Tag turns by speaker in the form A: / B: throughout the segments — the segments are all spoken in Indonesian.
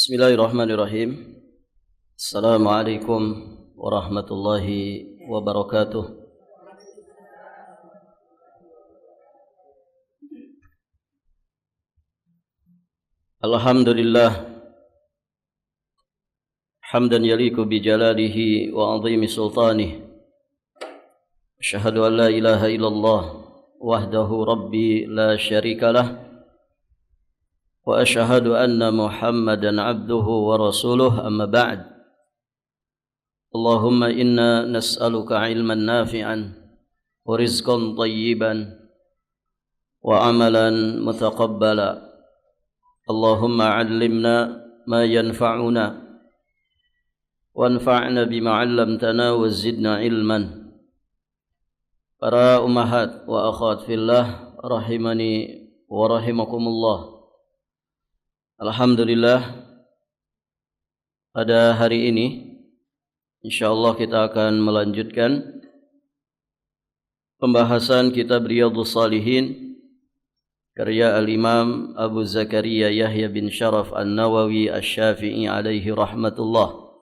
A: Bismillahirrahmanirrahim. Assalamualaikum warahmatullahi wabarakatuh. Alhamdulillah hamdan yaliku bi jalalihi wa 'azimi sultanih. Asyhadu an la ilaha illallah wahdahu rabbi la syarikalah. Wa asyhadu anna Muhammadan abduhu wa rasuluh, amma ba'd. Allahumma inna nas'aluka ilman nafi'an wa rizqan tayyiban wa amalan mutaqabbala. Allahumma 'allimna ma yanfa'una wanfa'na bima 'allamtana wa zidna ilman. Para ummahat wa akhwat fillah rahimani wa rahimakumullah. Alhamdulillah, pada hari ini insyaallah kita akan melanjutkan pembahasan kitab Riyadhus Shalihin karya Al-Imam Abu Zakaria Yahya bin Sharaf An-Nawawi Asy-Syafi'i alaihi rahmatullah.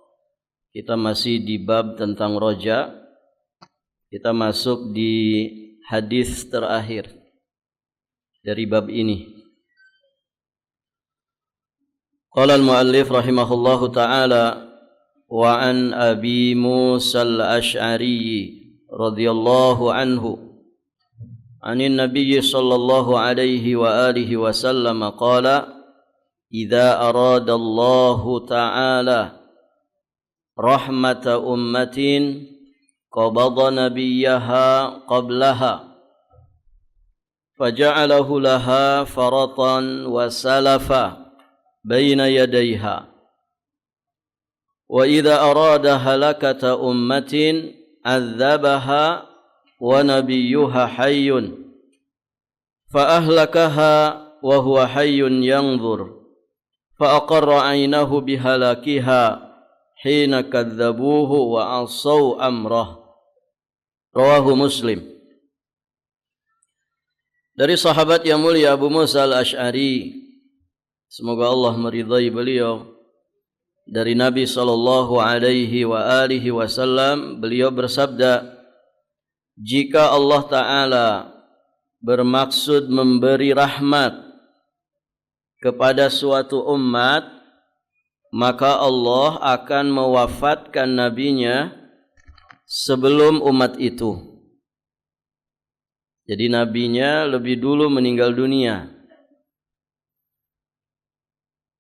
A: Kita masih di bab tentang roja. Kita masuk di hadis terakhir dari bab ini. Qala al-muallif rahimahullahu ta'ala wa an Abi Musa al-Asy'ari radhiyallahu anhu anin Nabiy sallallahu alaihi wa alihi wa sallam qala idza arada Allahu ta'ala rahmata ummatin qabada nabiyyaha qablaha faja'alahu laha faratan wa salafa بين يديها وإذا أراد هلكة أمة عذبها ونبيها حي فأهلكها وهو حي ينظر فأقر عينه بهلاكها حين كذبوه وعصوا أمره. Rawahu Muslim. Dari sahabat yang mulia Abu Musa al-Asy'ari, semoga Allah meridai beliau, dari Nabi sallallahu alaihi wa alihi wasallam, beliau bersabda, jika Allah Ta'ala bermaksud memberi rahmat kepada suatu umat, maka Allah akan mewafatkan nabinya sebelum umat itu. Jadi nabinya lebih dulu meninggal dunia,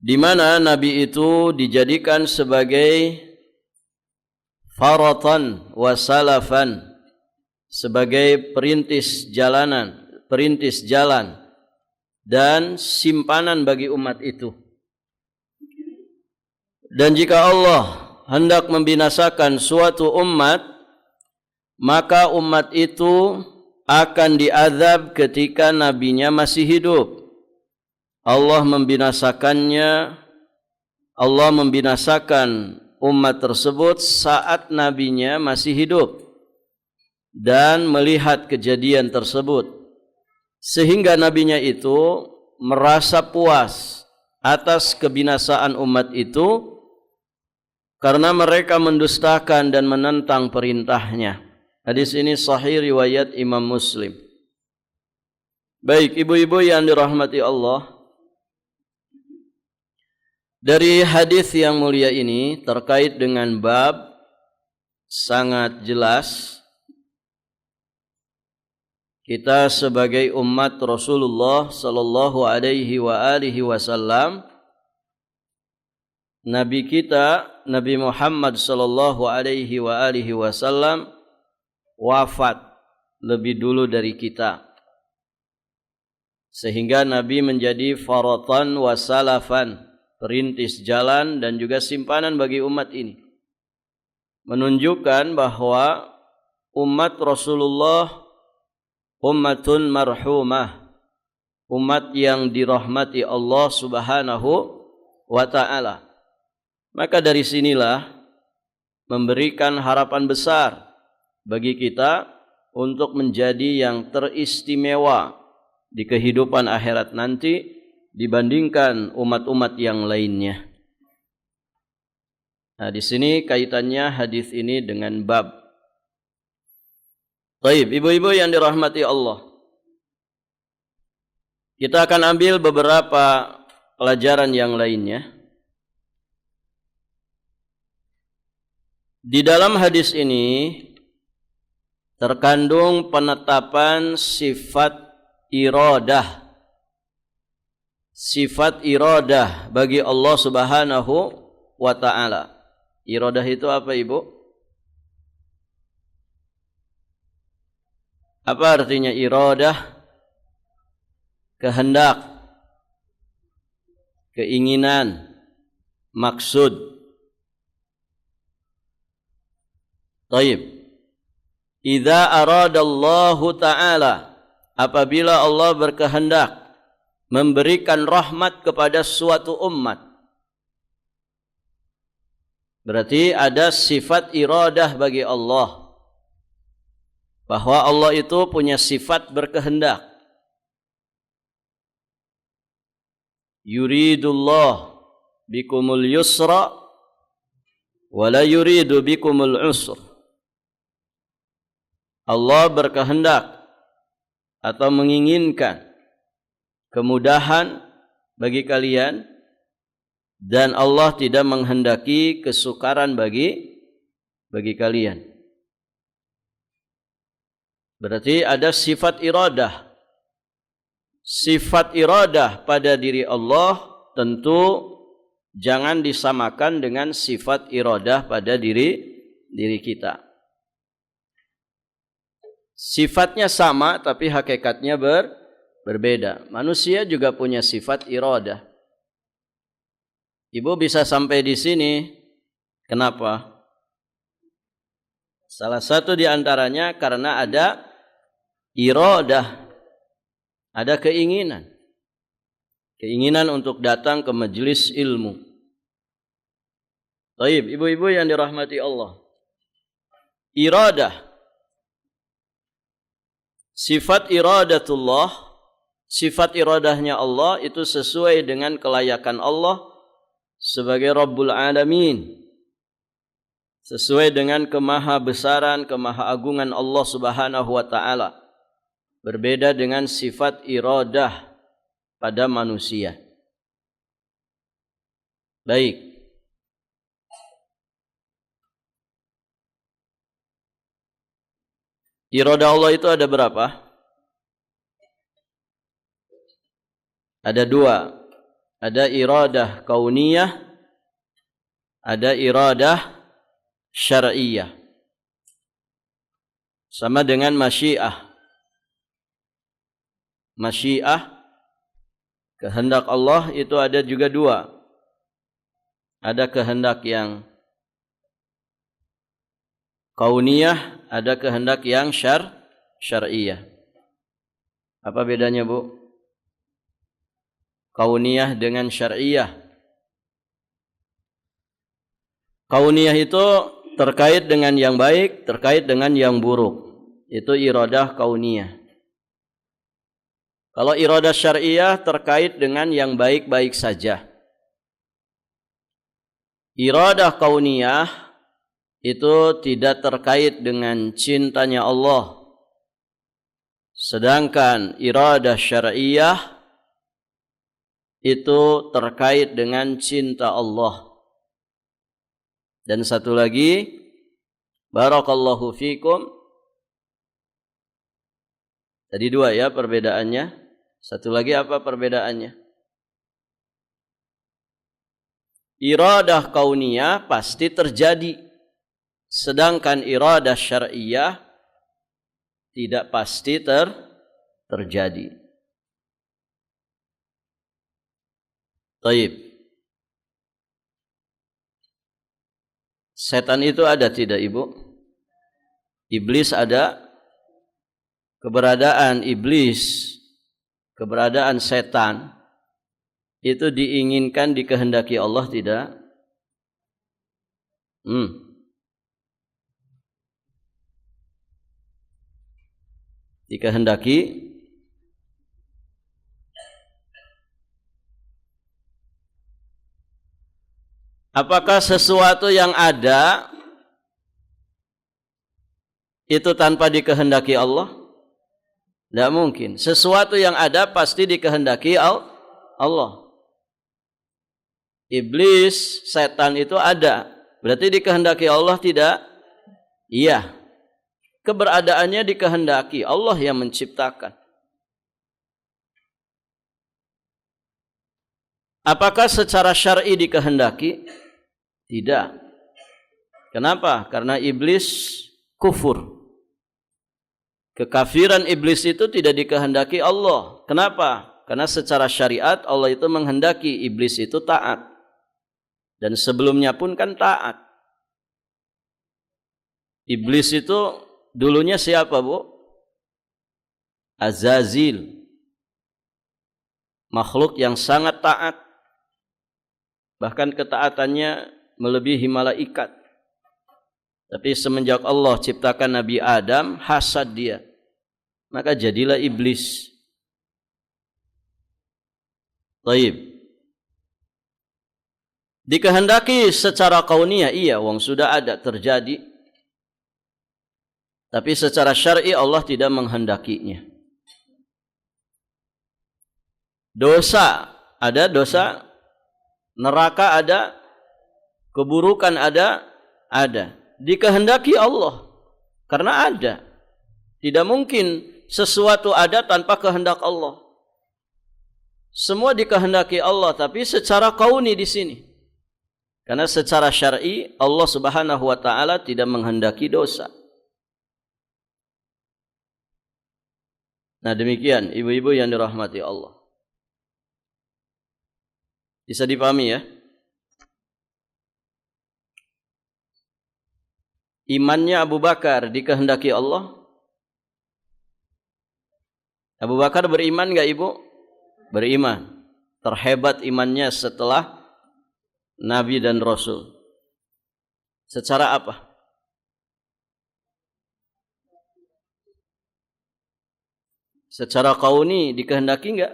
A: di mana nabi itu dijadikan sebagai faratan wa salafan, sebagai perintis jalan dan simpanan bagi umat itu. Dan jika Allah hendak membinasakan suatu umat, maka umat itu akan diazab ketika nabinya masih hidup. Allah membinasakan umat tersebut saat nabinya masih hidup dan melihat kejadian tersebut, sehingga nabinya itu merasa puas atas kebinasaan umat itu karena mereka mendustakan dan menentang perintahnya. Hadis ini sahih riwayat Imam Muslim. Baik, ibu-ibu yang dirahmati Allah, dari hadis yang mulia ini terkait dengan bab sangat jelas kita sebagai umat Rasulullah sallallahu alaihi wa alihi wasallam, nabi kita Nabi Muhammad sallallahu alaihi wa alihi wasallam wafat lebih dulu dari kita, sehingga nabi menjadi faratan wa salafan, perintis jalan dan juga simpanan bagi umat ini, menunjukkan bahwa umat Rasulullah ummatun marhumah, umat yang dirahmati Allah Subhanahu wa ta'ala. Maka dari sinilah memberikan harapan besar bagi kita untuk menjadi yang teristimewa di kehidupan akhirat nanti dibandingkan umat-umat yang lainnya. Nah, di sini kaitannya hadis ini dengan bab. Baik, ibu-ibu yang dirahmati Allah. Kita akan ambil beberapa pelajaran yang lainnya. Di dalam hadis ini terkandung penetapan sifat iradah. Sifat iradah bagi Allah Subhanahu wa ta'ala. Iradah itu apa, Ibu? Apa artinya iradah? Kehendak, keinginan, maksud. Taib. Idza aradallahu ta'ala, apabila Allah berkehendak memberikan rahmat kepada suatu umat, berarti ada sifat iradah bagi Allah, bahwa Allah itu punya sifat berkehendak. Yuridullah bikumul yusra wa la yuridu bikumul usra. Allah berkehendak atau menginginkan kemudahan bagi kalian, dan Allah tidak menghendaki kesukaran bagi kalian. Berarti ada sifat iradah. Sifat iradah pada diri Allah tentu jangan disamakan dengan sifat iradah pada diri kita. Sifatnya sama tapi hakikatnya berbeda. Manusia juga punya sifat iradah. Ibu bisa sampai di sini, kenapa? Salah satu di antaranya karena ada iradah. Ada keinginan. Keinginan untuk datang ke majelis ilmu. Baik, ibu-ibu yang dirahmati Allah. Iradah. Sifat iradatullah, sifat iradahnya Allah itu sesuai dengan kelayakan Allah sebagai Rabbul Alamin. Sesuai dengan kemahabesaran, kemahaagungan Allah Subhanahu wa ta'ala. Berbeda dengan sifat iradah pada manusia. Baik. Iradah Allah itu ada berapa? Ada dua. Ada iradah kauniyah, ada iradah syar'iyah. Sama dengan masyiah. Masyiah, kehendak Allah itu ada juga dua. Ada kehendak yang kauniyah, ada kehendak yang syar'iyah. Apa bedanya, Bu? Kauniyah dengan syar'iyah. Kauniyah itu terkait dengan yang baik, terkait dengan yang buruk. Itu iradah kauniyah. Kalau iradah syar'iyah terkait dengan yang baik-baik saja. Iradah kauniyah itu tidak terkait dengan cintanya Allah. Sedangkan iradah syar'iyah itu terkait dengan cinta Allah. Dan satu lagi, barakallahu fikum. Tadi dua ya perbedaannya. Satu lagi apa perbedaannya? Iradah kauniyah pasti terjadi. Sedangkan iradah syar'iyah tidak pasti terjadi. Taib. Setan itu ada tidak, Ibu? Iblis ada. Keberadaan iblis, keberadaan setan itu diinginkan, dikehendaki Allah tidak? Dikehendaki. Apakah sesuatu yang ada itu tanpa dikehendaki Allah? Tidak mungkin. Sesuatu yang ada pasti dikehendaki Allah. Iblis, setan itu ada. Berarti dikehendaki Allah tidak? Iya. Keberadaannya dikehendaki. Allah yang menciptakan. Apakah secara syar'i dikehendaki? Tidak. Kenapa? Karena iblis kufur. Kekafiran iblis itu tidak dikehendaki Allah. Kenapa? Karena secara syariat Allah itu menghendaki iblis itu taat. Dan sebelumnya pun kan taat. Iblis itu dulunya siapa, Bu? Azazil. Makhluk yang sangat taat. Bahkan ketaatannya melebihi malaikat. Tapi semenjak Allah ciptakan Nabi Adam, hasad dia. Maka jadilah iblis. Taib. Dikehendaki secara kauniyah, iya, wong sudah ada, terjadi. Tapi secara syar'i Allah tidak menghendakinya. Dosa, ada dosa. Neraka ada. Keburukan ada. Dikehendaki Allah. Karena ada. Tidak mungkin sesuatu ada tanpa kehendak Allah. Semua dikehendaki Allah, tapi secara kauni di sini. Karena secara syar'i Allah Subhanahu wa taala tidak menghendaki dosa. Nah, demikian ibu-ibu yang dirahmati Allah. Bisa dipahami ya? Imannya Abu Bakar dikehendaki Allah. Abu Bakar beriman enggak, Ibu? Beriman. Terhebat imannya setelah Nabi dan Rasul. Secara apa? Secara kauni dikehendaki enggak?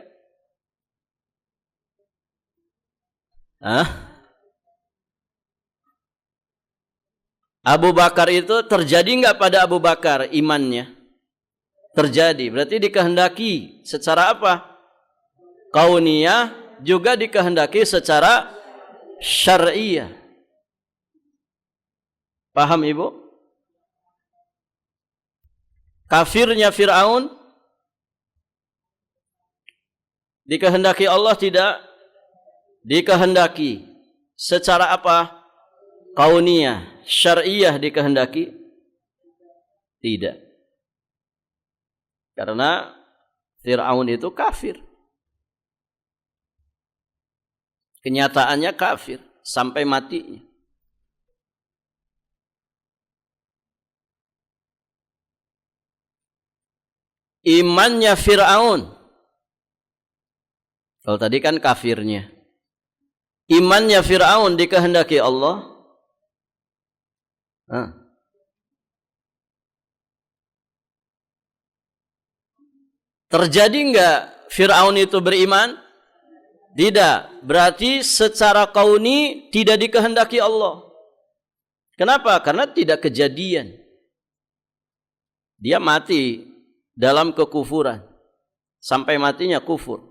A: Abu Bakar itu terjadi enggak pada Abu Bakar imannya? Terjadi. Berarti dikehendaki secara apa? Kauniyah, juga dikehendaki secara syar'iyah. Paham Ibu? Kafirnya Fir'aun dikehendaki Allah tidak? Dikehendaki. Secara apa? Kauniyah, syar'iyah dikehendaki? Tidak. Karena Fir'aun itu kafir. Kenyataannya kafir sampai matinya. Imannya Fir'aun. Kalau tadi kan kafirnya. Imannya Fir'aun dikehendaki Allah. Terjadi enggak Fir'aun itu beriman? Tidak. Berarti secara kauni tidak dikehendaki Allah. Kenapa? Karena tidak kejadian. Dia mati dalam kekufuran. Sampai matinya kufur.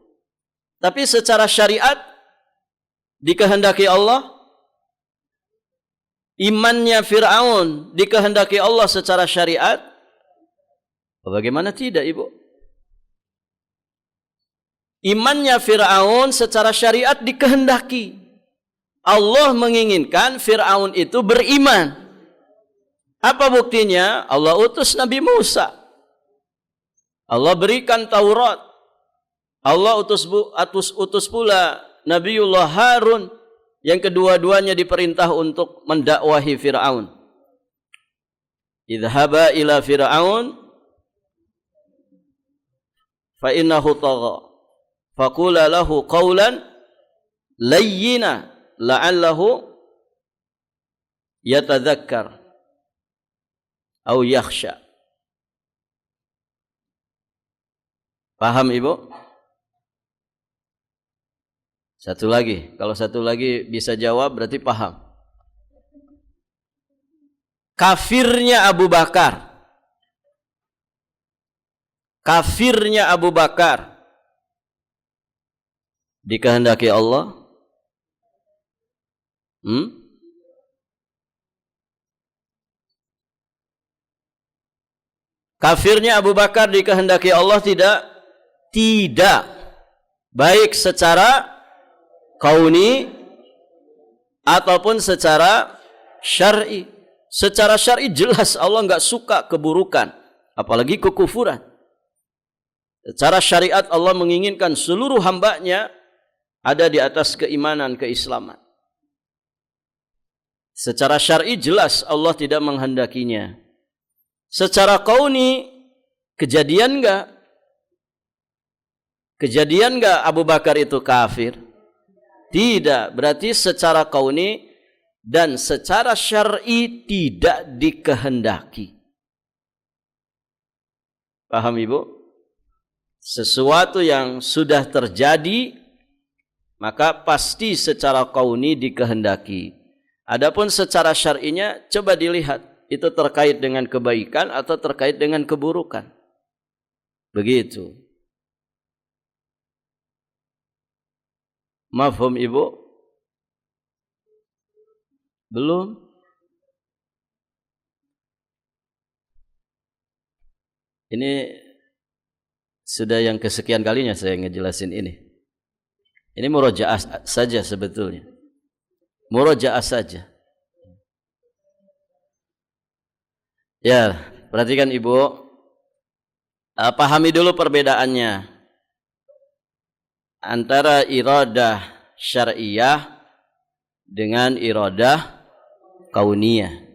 A: Tapi secara syariat dikehendaki Allah. Imannya Fir'aun dikehendaki Allah secara syariat. Bagaimana tidak, Ibu? Imannya Fir'aun secara syariat dikehendaki. Allah menginginkan Fir'aun itu beriman. Apa buktinya? Allah utus Nabi Musa. Allah berikan Taurat. Allah utus pula Nabiullah Harun. Yang kedua-duanya diperintah untuk mendakwahi Fir'aun. Idhaba ila Fir'aun fa innahu tagha. Faqula lahu qawlan layyina la'allahu yatadzakkar atau yakhsha. Paham Ibu? Satu lagi. Kalau satu lagi bisa jawab berarti paham. Kafirnya Abu Bakar. Kafirnya Abu Bakar dikehendaki Allah? Kafirnya Abu Bakar dikehendaki Allah tidak? Tidak. Baik secara kauni ataupun secara syar'i. Secara syar'i jelas Allah enggak suka keburukan, apalagi kekufuran. Secara syariat Allah menginginkan seluruh hambanya ada di atas keimanan, keislaman. Secara syar'i jelas Allah tidak menghendakinya. Secara kauni kejadian enggak? Kejadian enggak Abu Bakar itu kafir? Tidak. Berarti secara kauni dan secara syar'i tidak dikehendaki. Paham Ibu? Sesuatu yang sudah terjadi maka pasti secara kauni dikehendaki. Adapun secara syar'inya coba dilihat, itu terkait dengan kebaikan atau terkait dengan keburukan. Begitu. Mafhum Ibu? Belum? Ini sudah yang kesekian kalinya saya ngejelasin ini. Ini murojaah saja sebetulnya. Murojaah saja. Ya, perhatikan Ibu. Pahami dulu perbedaannya antara iradah syar'iyah dengan iradah kauniyah.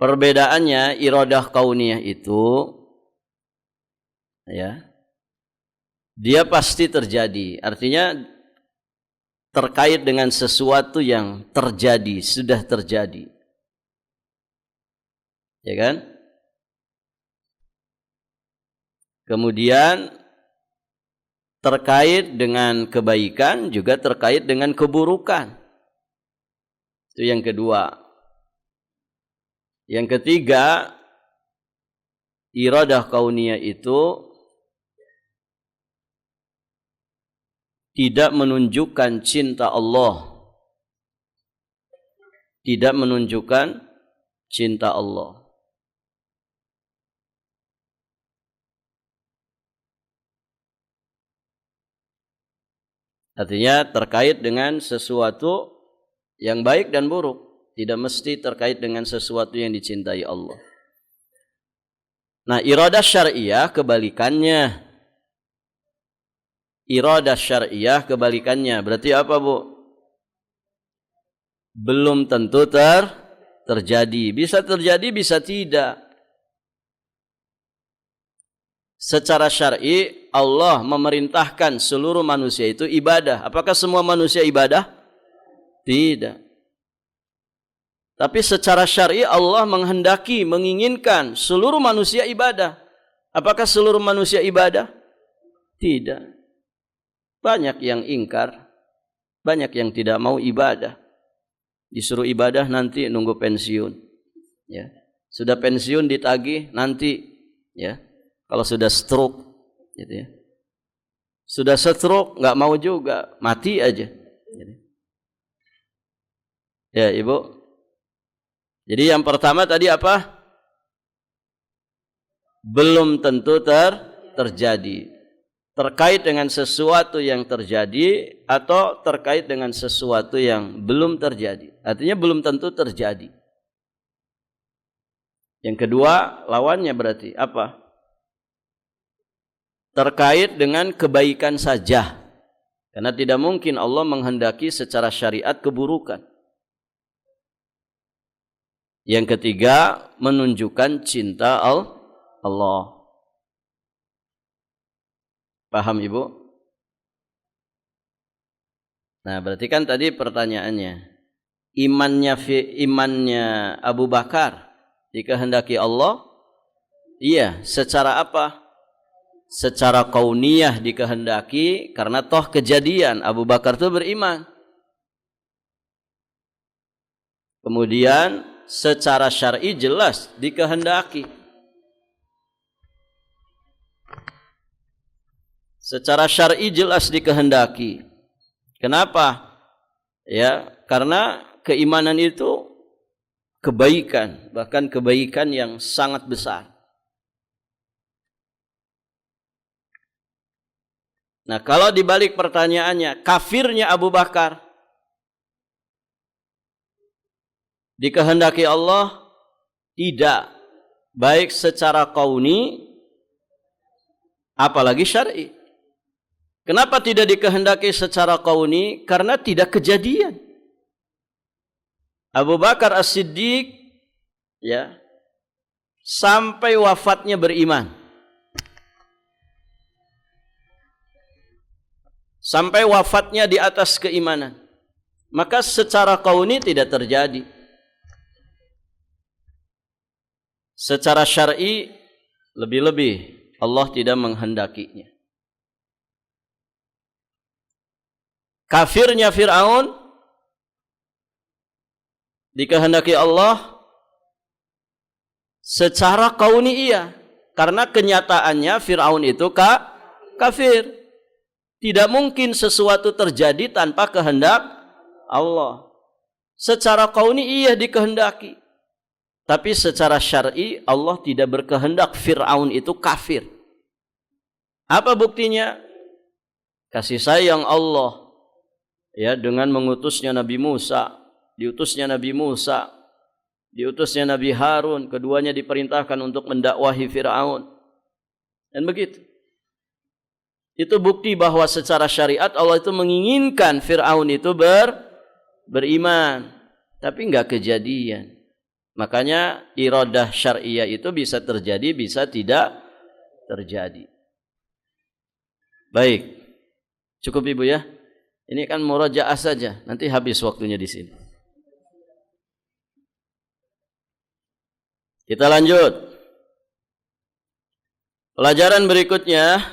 A: Perbedaannya, iradah kauniyah itu ya, dia pasti terjadi. Artinya terkait dengan sesuatu yang terjadi, sudah terjadi. Ya kan? Kemudian terkait dengan kebaikan juga terkait dengan keburukan. Itu yang kedua. Yang ketiga, iradah kauniyah itu tidak menunjukkan cinta Allah. Tidak menunjukkan cinta Allah. Artinya terkait dengan sesuatu yang baik dan buruk. Tidak mesti terkait dengan sesuatu yang dicintai Allah. Nah, iradah syar'iyah kebalikannya. Iradah syar'iyah kebalikannya. Berarti apa, Bu? Belum tentu terjadi. Bisa terjadi, bisa tidak. Secara syar'i Allah memerintahkan seluruh manusia itu ibadah. Apakah semua manusia ibadah? Tidak. Tapi secara syar'i Allah menghendaki, menginginkan seluruh manusia ibadah. Apakah seluruh manusia ibadah? Tidak. Banyak yang ingkar, banyak yang tidak mau ibadah. Disuruh ibadah nanti nunggu pensiun. Ya. Sudah pensiun ditagih nanti, ya. Kalau sudah stroke, gitu ya. Sudah stroke nggak mau juga, mati aja. Ya Ibu. Jadi yang pertama tadi apa? Belum tentu terjadi. Terkait dengan sesuatu yang terjadi atau terkait dengan sesuatu yang belum terjadi. Artinya belum tentu terjadi. Yang kedua, lawannya berarti apa? Terkait dengan kebaikan saja. Karena tidak mungkin Allah menghendaki secara syariat keburukan. Yang ketiga, menunjukkan cinta Allah. Paham Ibu? Nah, berarti kan tadi pertanyaannya, imannya Abu Bakar dikehendaki Allah? Iya, secara apa? secara kauniyah dikehendaki karena toh kejadian Abu Bakar itu beriman. Kemudian secara syar'i jelas dikehendaki. Secara syar'i jelas dikehendaki. Kenapa? Ya, karena keimanan itu kebaikan, bahkan kebaikan yang sangat besar. Nah, kalau dibalik pertanyaannya, kafirnya Abu Bakar dikehendaki Allah? Tidak, baik secara kauni apalagi syar'i. Kenapa tidak dikehendaki secara kauni? Karena tidak kejadian. Abu Bakar As-Siddiq ya sampai wafatnya beriman. Sampai wafatnya di atas keimanan. Maka secara kauni tidak terjadi. Secara syar'i lebih-lebih Allah tidak menghendakinya. Kafirnya Fir'aun dikehendaki Allah secara kauni iya, karena kenyataannya Fir'aun itu kafir. Tidak mungkin sesuatu terjadi tanpa kehendak Allah. Secara kauni iya dikehendaki, tapi secara syar'i Allah tidak berkehendak Fir'aun itu kafir. Apa buktinya? Kasih sayang Allah ya dengan mengutusnya Nabi Musa, diutusnya Nabi Musa, diutusnya Nabi Harun, keduanya diperintahkan untuk mendakwahi Fir'aun. Dan begitu. Itu bukti bahwa secara syariat Allah itu menginginkan Fir'aun itu beriman, tapi enggak kejadian. Makanya iradah syariah itu bisa terjadi, bisa tidak terjadi. Baik. Cukup Ibu ya. Ini kan murajaah saja, nanti habis waktunya di sini. Kita lanjut. Pelajaran berikutnya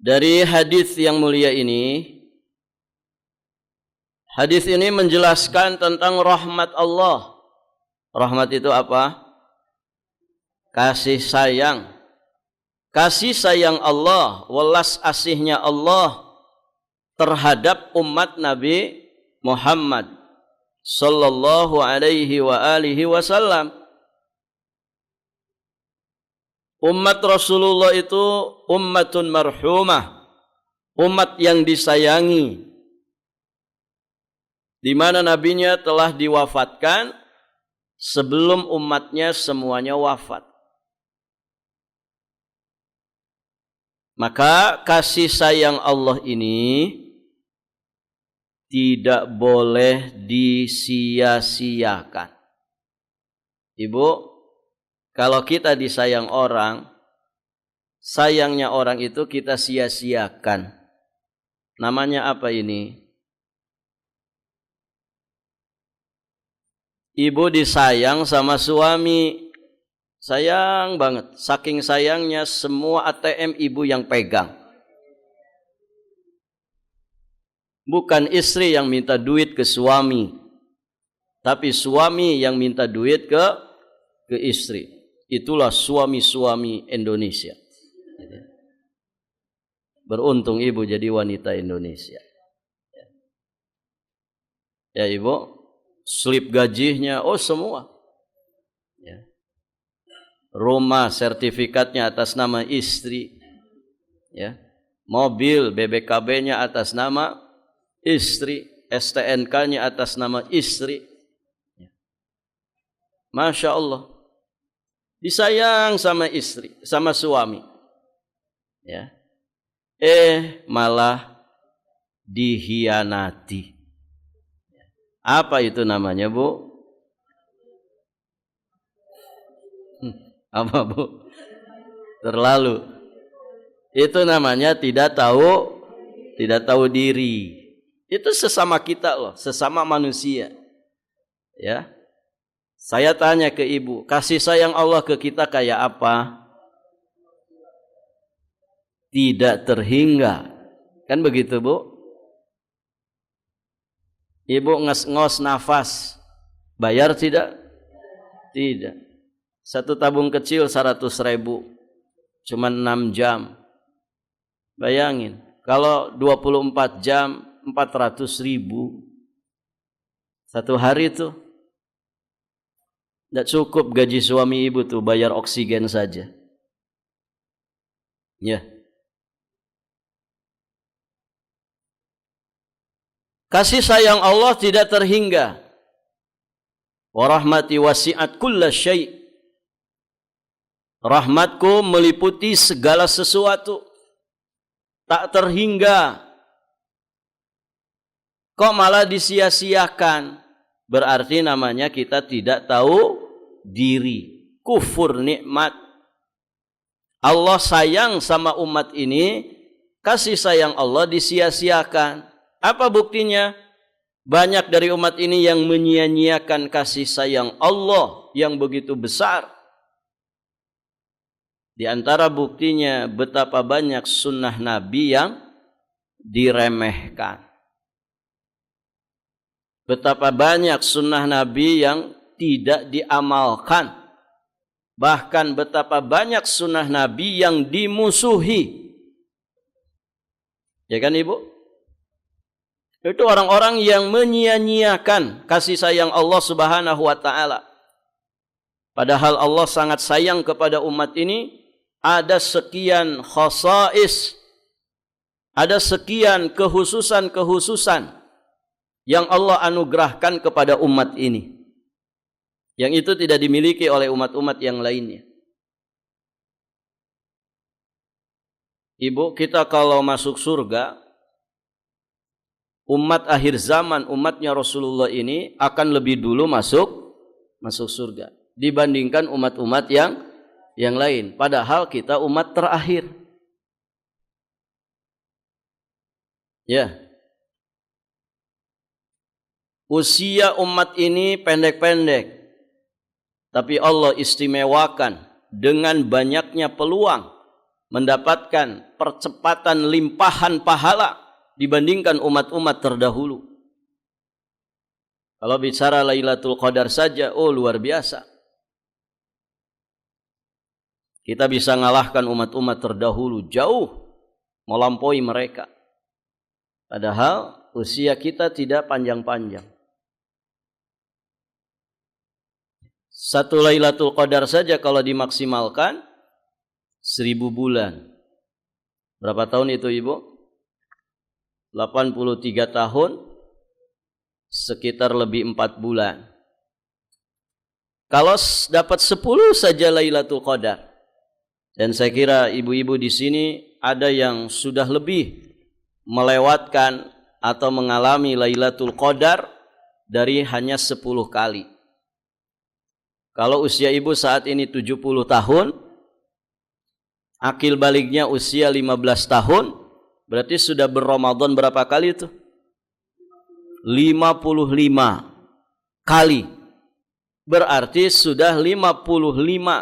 A: dari hadis yang mulia ini. Hadis ini menjelaskan tentang rahmat Allah. Rahmat itu apa? Kasih sayang. Kasih sayang Allah, welas asihnya Allah terhadap umat Nabi Muhammad sallallahu alaihi wa alihi wasallam. Umat Rasulullah itu ummatun marhumah, umat yang disayangi, di mana nabinya telah diwafatkan sebelum umatnya semuanya wafat. Maka kasih sayang Allah ini tidak boleh disia-siakan. Ibu, kalau kita disayang orang, sayangnya orang itu kita sia-siakan. Namanya apa ini? Ibu disayang sama suami, sayang banget, saking sayangnya semua ATM ibu yang pegang. Bukan istri yang minta duit ke suami, tapi suami yang minta duit ke istri. Itulah suami-suami Indonesia. Beruntung ibu jadi wanita Indonesia. Ya ibu, slip gajinya, oh semua. Ya. Rumah sertifikatnya atas nama istri. Ya. Mobil BBKB-nya atas nama istri, STNK-nya atas nama istri. Masya Allah, disayang sama istri, sama suami. Ya, malah dihianati. Apa itu namanya, Bu? Apa, Bu? Terlalu. Itu namanya tidak tahu diri. Itu sesama kita loh, sesama manusia. Ya. Saya tanya ke ibu, kasih sayang Allah ke kita kayak apa? tidak terhingga. Kan begitu, Bu? Ibu ngos nafas, bayar tidak? Tidak. Satu tabung kecil 100.000, cuma 6 jam. Bayangin, kalau 24 jam 400.000 satu hari tuh. Tidak cukup gaji suami ibu tuh bayar oksigen saja. Ya. Kasih sayang Allah tidak terhingga. Wa rahmati wasi'at kulla syai'. Rahmatku meliputi segala sesuatu. Tak terhingga. Kok malah disia-siakan? Berarti namanya kita tidak tahu diri. Kufur nikmat. Allah sayang sama umat ini, kasih sayang Allah disia-siakan. Apa buktinya? Banyak dari umat ini yang menyia-nyiakan kasih sayang Allah yang begitu besar. Di antara buktinya betapa banyak sunnah Nabi yang diremehkan. Betapa banyak sunnah Nabi yang tidak diamalkan. Bahkan betapa banyak sunnah Nabi yang dimusuhi. Ya kan Ibu? Itu orang-orang yang menyia-nyiakan kasih sayang Allah Subhanahu wa ta'ala. Padahal Allah sangat sayang kepada umat ini. Ada sekian khasais. Ada sekian kehususan-kehususan yang Allah anugerahkan kepada umat ini, yang itu tidak dimiliki oleh umat-umat yang lainnya. Ibu, kita kalau masuk surga, umat akhir zaman, umatnya Rasulullah ini akan lebih dulu masuk surga dibandingkan umat-umat yang lain. Padahal kita umat terakhir. Ya. Usia umat ini pendek-pendek, tapi Allah istimewakan dengan banyaknya peluang mendapatkan percepatan limpahan pahala dibandingkan umat-umat terdahulu. Kalau bicara Lailatul Qadar saja, oh luar biasa. Kita bisa ngalahkan umat-umat terdahulu jauh melampaui mereka. Padahal usia kita tidak panjang-panjang. Satu Lailatul Qadar saja kalau dimaksimalkan 1000 bulan. Berapa tahun itu Ibu? 83 tahun, sekitar lebih 4 bulan. Kalau dapat 10 saja Lailatul Qadar, dan saya kira ibu-ibu di sini ada yang sudah lebih melewatkan atau mengalami Lailatul Qadar dari hanya 10 kali. Kalau usia ibu saat ini 70 tahun, akil baliknya usia 15 tahun, berarti sudah berRamadan berapa kali itu? 55 kali. Berarti sudah 55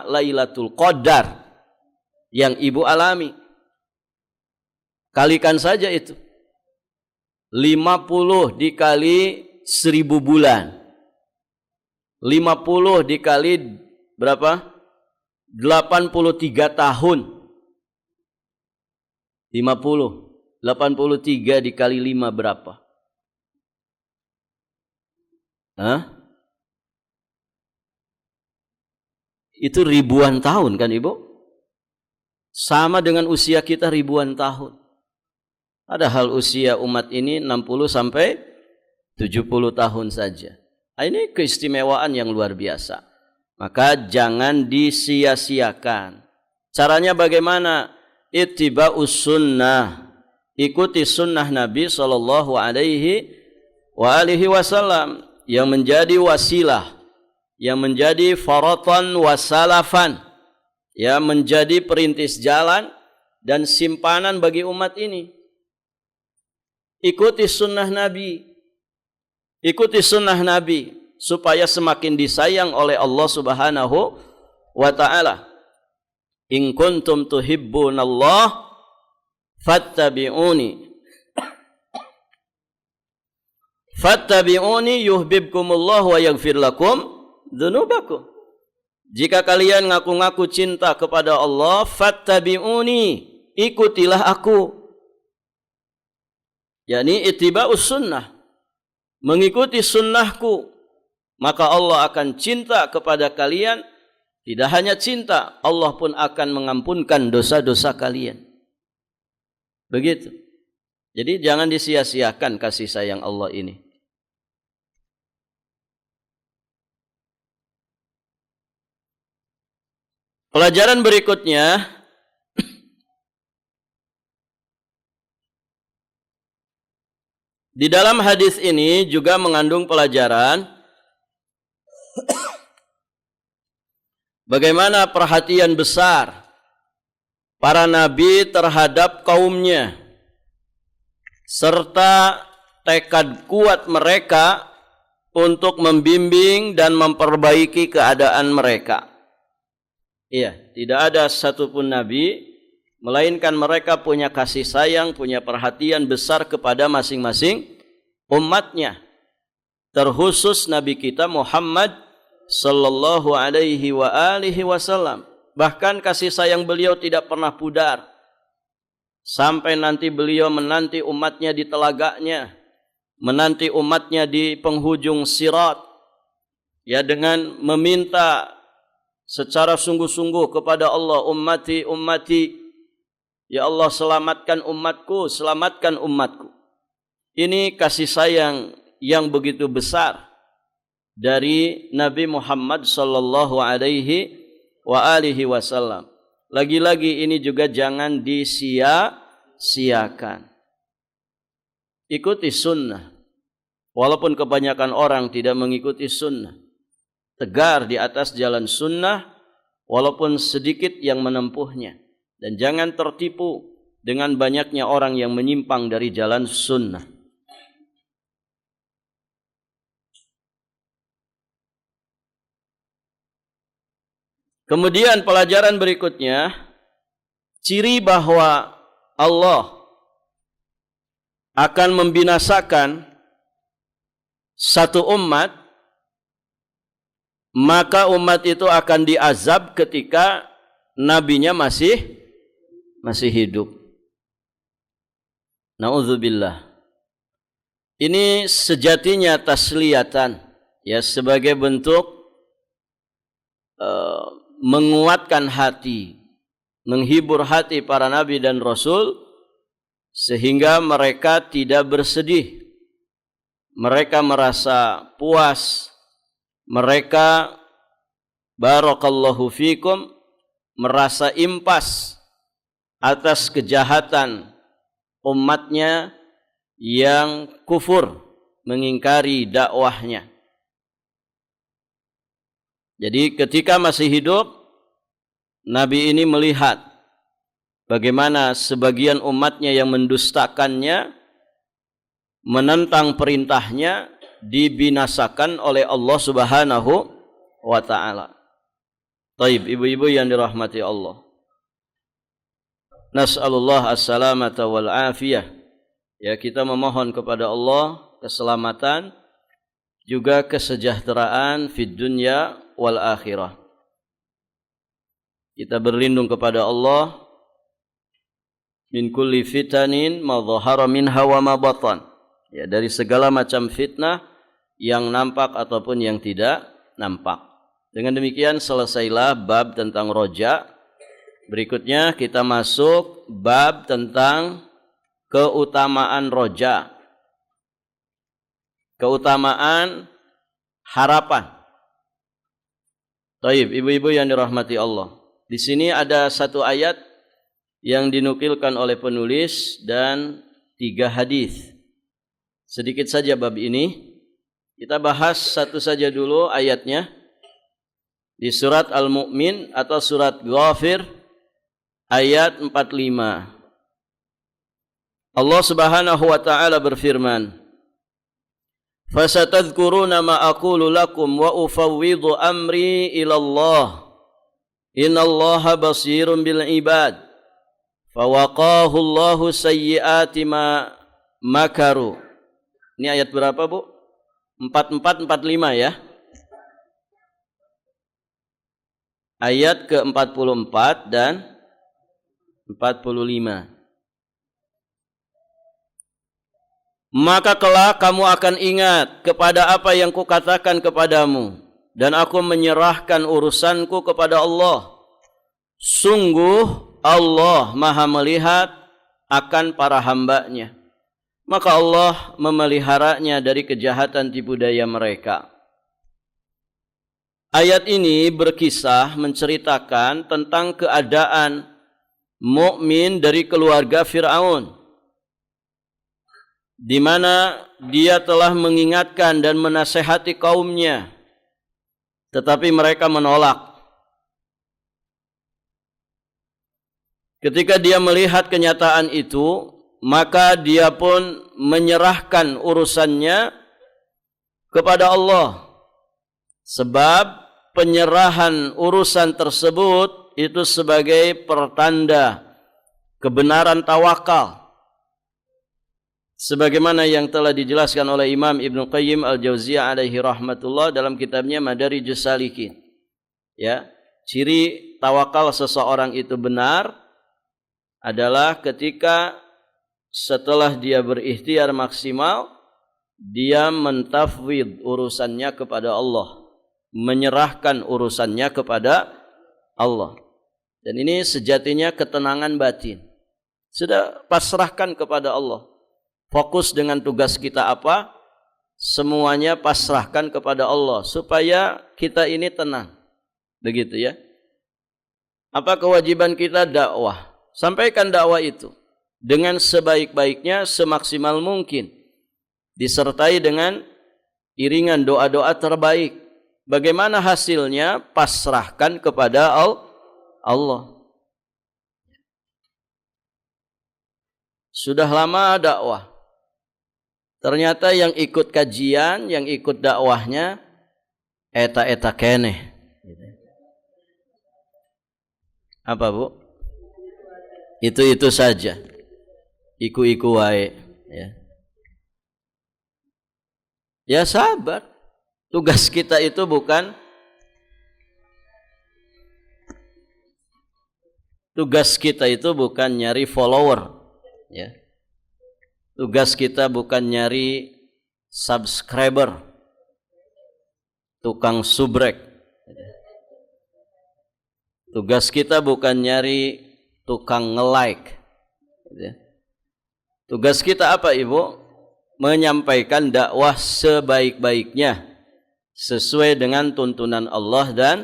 A: Lailatul Qadar yang ibu alami. Kalikan saja itu. 50 dikali 1000 bulan. 50 dikali berapa? 83 tahun. 83 dikali 5 berapa? Hah? Itu ribuan tahun kan Ibu? Sama dengan usia kita ribuan tahun. Padahal usia umat ini 60 sampai 70 tahun saja. Ini keistimewaan yang luar biasa. Maka jangan disia-siakan. Caranya bagaimana? Ittiba'us sunnah. Ikuti sunnah Nabi sallallahu alaihi wasallam yang menjadi wasilah, yang menjadi faratan wasalafan, yang menjadi perintis jalan dan simpanan bagi umat ini. Ikuti sunnah Nabi. Ikuti sunnah Nabi supaya semakin disayang oleh Allah Subhanahu wa ta'ala. In kuntum tuhibbunallah Fattabi'uni yuhibbukumullah wa yaghfir lakum dzunubakum. Jika kalian ngaku-ngaku cinta kepada Allah, fattabi'uni, ikutilah aku. yakni ittiba'us sunnah, mengikuti sunnahku, maka Allah akan cinta kepada kalian. Tidak hanya cinta, Allah pun akan mengampunkan dosa-dosa kalian. Begitu. Jadi jangan disia-siakan kasih sayang Allah ini. Pelajaran berikutnya, di dalam hadis ini juga mengandung pelajaran bagaimana perhatian besar para nabi terhadap kaumnya, serta tekad kuat mereka untuk membimbing dan memperbaiki keadaan mereka. Iya, tidak ada satupun nabi, melainkan mereka punya kasih sayang, punya perhatian besar kepada masing-masing umatnya. Terkhusus Nabi kita Muhammad sallallahu alaihi wa alihi wasallam. Bahkan kasih sayang beliau tidak pernah pudar. Sampai nanti beliau menanti umatnya di telaganya, menanti umatnya di penghujung sirat, ya, dengan meminta secara sungguh-sungguh kepada Allah, ummati, ummati, ya Allah selamatkan umatku, selamatkan umatku. Ini kasih sayang yang begitu besar dari Nabi Muhammad sallallahu alaihi wa alihi wasallam. Lagi-lagi ini juga jangan disia-siakan. Ikuti sunnah. Walaupun kebanyakan orang tidak mengikuti sunnah, tegar di atas jalan sunnah, walaupun sedikit yang menempuhnya. Dan jangan tertipu dengan banyaknya orang yang menyimpang dari jalan sunnah. Kemudian pelajaran berikutnya, ciri bahwa Allah akan membinasakan satu umat, maka umat itu akan diazab ketika nabinya masih hidup. Na'udzubillah. Ini sejatinya tasliyatan, ya, sebagai bentuk menguatkan hati, menghibur hati para nabi dan rasul, sehingga mereka tidak bersedih. Mereka merasa puas. Mereka, barakallahu fikum, merasa impas atas kejahatan umatnya yang kufur, mengingkari dakwahnya. Jadi ketika masih hidup, Nabi ini melihat bagaimana sebagian umatnya yang mendustakannya, menentang perintahnya, dibinasakan oleh Allah Subhanahu wa ta'ala. Taib, ibu-ibu yang dirahmati Allah, nas'alullah as-salamata wal afiyah. Ya, kita memohon kepada Allah keselamatan, juga kesejahteraan fid dunya wal akhirah. Kita berlindung kepada Allah min kulli fitanin ma dhahara minha wa ma batan. Ya, dari segala macam fitnah yang nampak ataupun yang tidak nampak. Dengan demikian selesailah bab tentang roja. Berikutnya kita masuk bab tentang keutamaan roja. Keutamaan harapan. Taib, ibu-ibu yang dirahmati Allah. Di sini ada satu ayat yang dinukilkan oleh penulis dan 3 hadis. Sedikit saja bab ini. Kita bahas satu saja dulu ayatnya. Di surat Al-Mu'min atau surat Ghafir ayat 45. Allah Subhanahu wa ta'ala berfirman, "Fasatadhkuruna ma aqulu lakum wa ufawwidhu amri ila Allah. Innallaha basirun bil ibad. Fawaqahu Allahu sayyiati ma makaru. Ini ayat berapa, Bu? 44 45 ya. Ayat ke-44 dan 45. Maka kelak kamu akan ingat kepada apa yang kukatakan kepadamu, dan aku menyerahkan urusanku kepada Allah. Sungguh Allah Maha melihat akan para hambanya, maka Allah memeliharanya dari kejahatan tipu daya mereka. Ayat ini berkisah menceritakan tentang keadaan mukmin dari keluarga Fir'aun, di mana dia telah mengingatkan dan menasihati kaumnya, tetapi mereka menolak. Ketika dia melihat kenyataan itu, maka dia pun menyerahkan urusannya kepada Allah. Sebab penyerahan urusan tersebut itu sebagai pertanda kebenaran tawakal. Sebagaimana yang telah dijelaskan oleh Imam Ibnu Qayyim Al-Jauziyah alaihi rahmatullah dalam kitabnya Madarijus Salikin. Ya, ciri tawakal seseorang itu benar adalah ketika setelah dia berikhtiar maksimal, dia mentafwid urusannya kepada Allah, menyerahkan urusannya kepada Allah. Dan ini sejatinya ketenangan batin. Sudah pasrahkan kepada Allah. Fokus dengan tugas kita apa? Semuanya pasrahkan kepada Allah supaya kita ini tenang. Begitu ya. Apa kewajiban kita? Dakwah. Sampaikan dakwah itu dengan sebaik-baiknya, semaksimal mungkin, disertai dengan iringan doa-doa terbaik. Bagaimana hasilnya? Pasrahkan kepada Allah. Sudah lama dakwah, ternyata yang ikut kajian, yang ikut dakwahnya eta-eta keneh. Apa, Bu? Itu saja, iku-iku wae, ya. Ya sabar. Tugas kita itu bukan nyari follower, ya. Tugas kita bukan nyari subscriber, tukang subrek. Tugas kita bukan nyari tukang nge-like. Tugas kita apa, Ibu? Menyampaikan dakwah sebaik-baiknya, sesuai dengan tuntunan Allah dan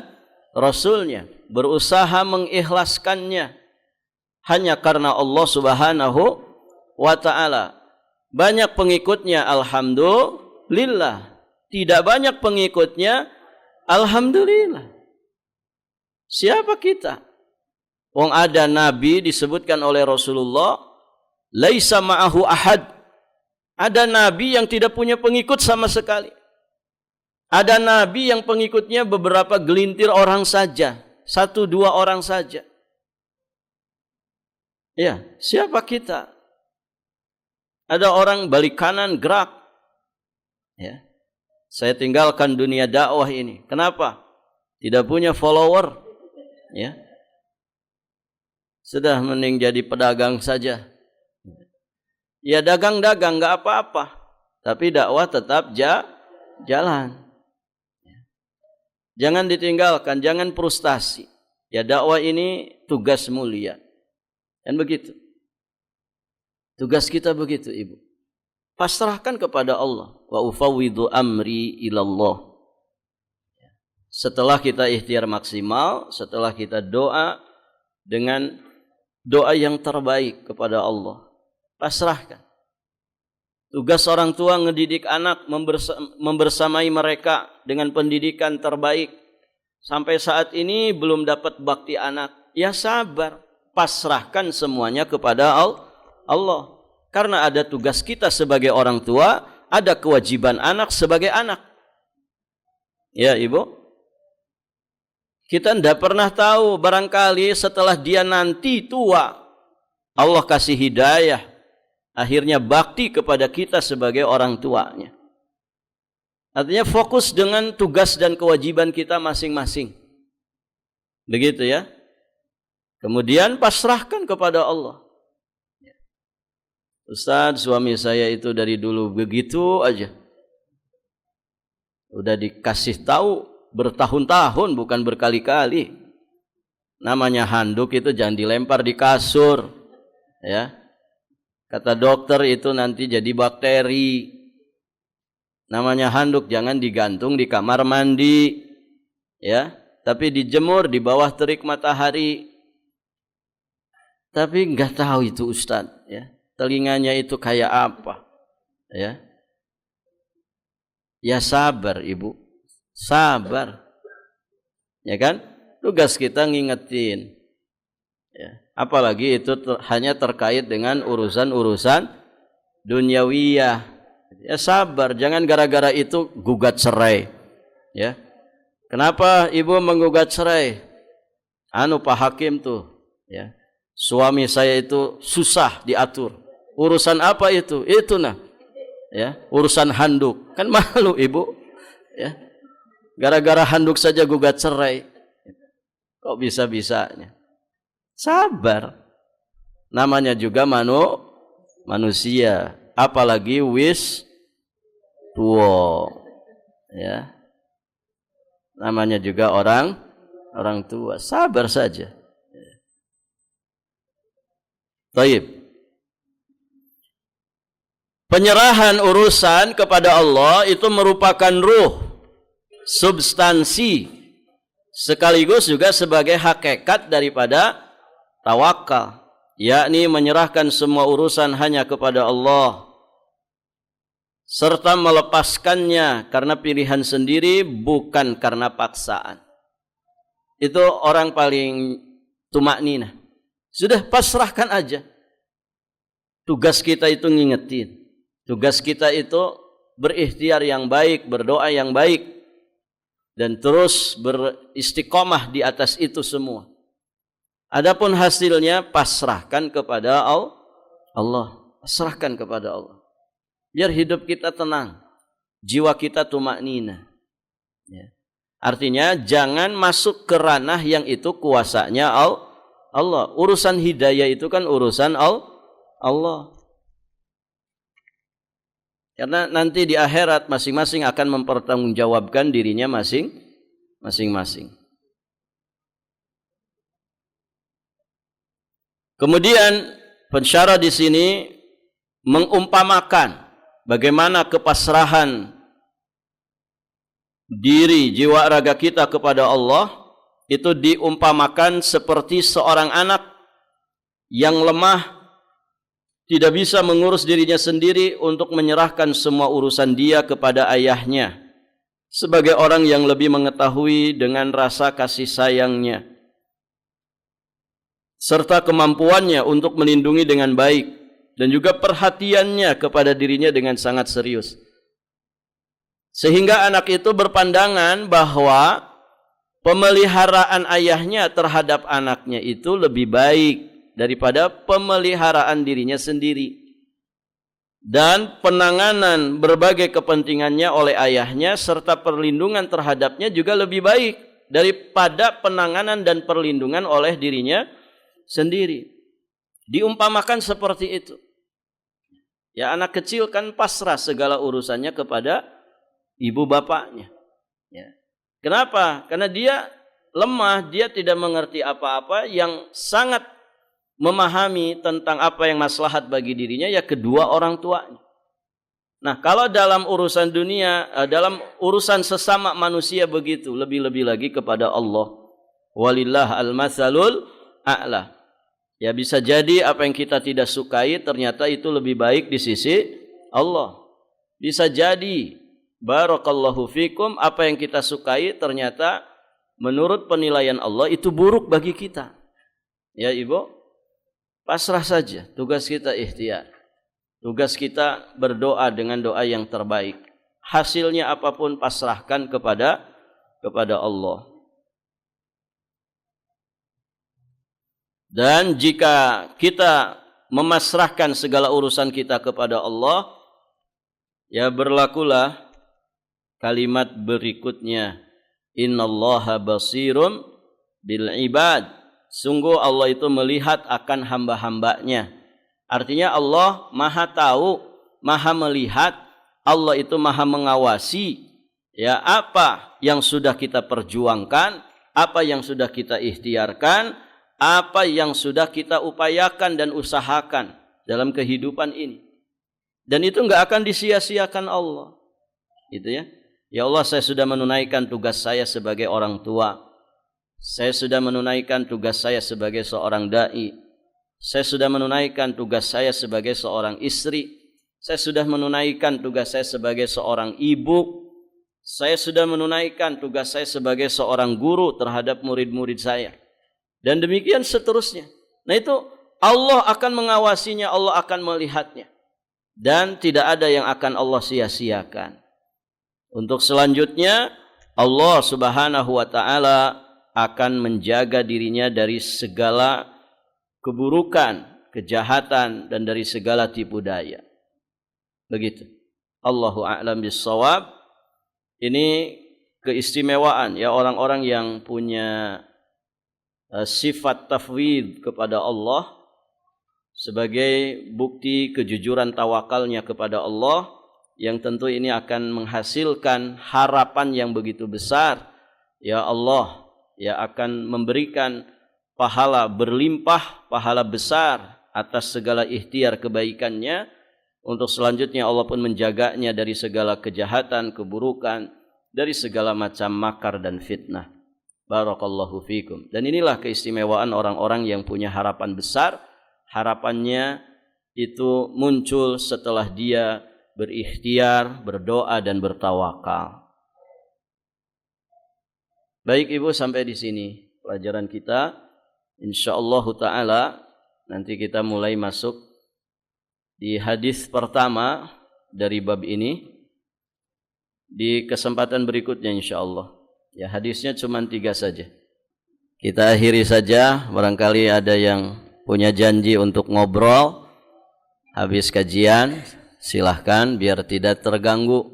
A: Rasulnya. Berusaha mengikhlaskannya hanya karena Allah Subhanahu wa ta'ala. Banyak pengikutnya, alhamdulillah. Tidak banyak pengikutnya, alhamdulillah. Siapa kita? Wong ada nabi disebutkan oleh Rasulullah, laisa ma'ahu ahad. Ada nabi yang tidak punya pengikut sama sekali. Ada nabi yang pengikutnya beberapa gelintir orang saja, 1-2 orang saja. Ya, siapa kita? Ada orang balik kanan gerak. Ya. Saya tinggalkan dunia dakwah ini. Kenapa? Tidak punya follower. Ya. Sudah mending jadi pedagang saja. Ya dagang-dagang enggak apa-apa, tapi dakwah tetap jalan. Jangan ditinggalkan, jangan frustasi. Ya dakwah ini tugas mulia. Dan begitu. Tugas kita begitu, Ibu. Pasrahkan kepada Allah. Wa ufawwidu amri ilallah. Setelah kita ikhtiar maksimal, setelah kita doa dengan doa yang terbaik kepada Allah, pasrahkan. Tugas orang tua ngedidik anak, membersamai mereka dengan pendidikan terbaik. Sampai saat ini belum dapat bakti anak, ya sabar, pasrahkan semuanya kepada Allah. Karena ada tugas kita sebagai orang tua, ada kewajiban anak sebagai anak. Ya, Ibu. Kita tidak pernah tahu, barangkali setelah dia nanti tua, Allah kasih hidayah, akhirnya bakti kepada kita sebagai orang tuanya. Artinya fokus dengan tugas dan kewajiban kita masing-masing. Begitu ya. Kemudian pasrahkan kepada Allah. Ustaz, suami saya itu dari dulu begitu aja. Udah dikasih tahu bertahun-tahun, bukan berkali-kali. Namanya handuk itu jangan dilempar di kasur. Ya. Kata dokter itu nanti jadi bakteri. Namanya handuk jangan digantung di kamar mandi, ya, tapi dijemur di bawah terik matahari. Tapi nggak tahu itu Ustaz, ya, telinganya itu kayak apa, ya. Ya sabar ibu, sabar, ya kan? Tugas kita ngingetin, ya. Apalagi itu hanya terkait dengan urusan-urusan duniawiyah. Ya sabar, jangan gara-gara itu gugat cerai. Ya. Kenapa ibu menggugat cerai? Pak Hakim tuh, ya. Suami saya itu susah diatur. Urusan apa itu? Itu nah. Ya, urusan handuk. Kan malu ibu. Ya. Gara-gara handuk saja gugat cerai. Kok bisa-bisanya? Sabar. Namanya juga manusia. Apalagi tua, ya, namanya juga orang tua, sabar saja. Baik. Penyerahan urusan kepada Allah itu merupakan ruh, substansi, sekaligus juga sebagai hakikat daripada tawakal, yakni menyerahkan semua urusan hanya kepada Allah serta melepaskannya karena pilihan sendiri, bukan karena paksaan. Itu orang paling tumakninah. Sudah pasrahkan aja. Tugas kita itu ngingetin. Tugas kita itu berikhtiar yang baik, berdoa yang baik, dan terus beristiqomah di atas itu semua. Adapun hasilnya pasrahkan kepada Allah. Pasrahkan kepada Allah. Biar hidup kita tenang, jiwa kita tumaknina. Ya. Artinya jangan masuk ke ranah yang itu kuasanya Allah. Urusan hidayah itu kan urusan Allah. Karena nanti di akhirat masing-masing akan mempertanggungjawabkan dirinya masing-masing. Kemudian pensyarah di sini mengumpamakan bagaimana kepasrahan diri, jiwa raga kita kepada Allah itu diumpamakan seperti seorang anak yang lemah, tidak bisa mengurus dirinya sendiri untuk menyerahkan semua urusan dia kepada ayahnya, sebagai orang yang lebih mengetahui dengan rasa kasih sayangnya serta kemampuannya untuk melindungi dengan baik, dan juga perhatiannya kepada dirinya dengan sangat serius. Sehingga anak itu berpandangan bahwa pemeliharaan ayahnya terhadap anaknya itu lebih baik daripada pemeliharaan dirinya sendiri. Dan penanganan berbagai kepentingannya oleh ayahnya serta perlindungan terhadapnya juga lebih baik daripada penanganan dan perlindungan oleh dirinya sendiri. Diumpamakan seperti itu. Ya, anak kecil kan pasrah segala urusannya kepada ibu bapaknya. Ya. Kenapa? Karena dia lemah, dia tidak mengerti apa-apa, yang sangat memahami tentang apa yang maslahat bagi dirinya ya kedua orang tuanya. Nah, kalau dalam urusan dunia, dalam urusan sesama manusia begitu, lebih-lebih lagi kepada Allah. Walillah al-matsalul a'la. Ya, bisa jadi apa yang kita tidak sukai ternyata itu lebih baik di sisi Allah. Bisa jadi barakallahu fikum apa yang kita sukai ternyata menurut penilaian Allah itu buruk bagi kita. Ya ibu, pasrah saja. Tugas kita ikhtiar. Tugas kita berdoa dengan doa yang terbaik. Hasilnya apapun pasrahkan kepada Allah. Dan jika kita memasrahkan segala urusan kita kepada Allah, ya berlakulah kalimat berikutnya, innallaha basirum bil ibad. Sungguh Allah itu melihat akan hamba-hambanya. Artinya Allah maha tahu, maha melihat, Allah itu maha mengawasi, ya, apa yang sudah kita perjuangkan, apa yang sudah kita ikhtiarkan, apa yang sudah kita upayakan dan usahakan dalam kehidupan ini. Dan itu enggak akan disia-siakan Allah. Gitu ya. Ya Allah, saya sudah menunaikan tugas saya sebagai orang tua. Saya sudah menunaikan tugas saya sebagai seorang dai. Saya sudah menunaikan tugas saya sebagai seorang istri. Saya sudah menunaikan tugas saya sebagai seorang ibu. Saya sudah menunaikan tugas saya sebagai seorang guru terhadap murid-murid saya. Dan demikian seterusnya. Nah itu Allah akan mengawasinya, Allah akan melihatnya. Dan tidak ada yang akan Allah sia-siakan. Untuk selanjutnya, Allah Subhanahu wa ta'ala akan menjaga dirinya dari segala keburukan, kejahatan, dan dari segala tipu daya. Begitu. Allahu a'lam bissawab. Ini keistimewaan ya orang-orang yang punya sifat tafwid kepada Allah sebagai bukti kejujuran tawakalnya kepada Allah, yang tentu ini akan menghasilkan harapan yang begitu besar. Ya Allah, ya akan memberikan pahala berlimpah, pahala besar atas segala ikhtiar kebaikannya. Untuk selanjutnya Allah pun menjaganya dari segala kejahatan, keburukan, dari segala macam makar dan fitnah. Barakallahu fikum. Dan inilah keistimewaan orang-orang yang punya harapan besar. Harapannya itu muncul setelah dia berikhtiar, berdoa dan bertawakal. Baik Ibu, sampai di sini pelajaran kita. Insyaallah taala nanti kita mulai masuk di hadis pertama dari bab ini di kesempatan berikutnya insyaallah. Ya, hadisnya cuma 3 saja. Kita akhiri saja, barangkali ada yang punya janji untuk ngobrol habis kajian, silahkan biar tidak terganggu.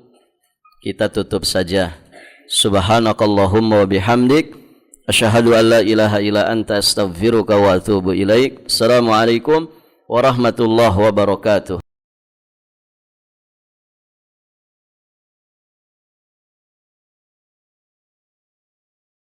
A: Kita tutup saja. Subhanakallahumma wa bihamdik, asyhadu an la ilaha illa anta astaghfiruka wa atubu ilaik. Assalamualaikum warahmatullahi wabarakatuh.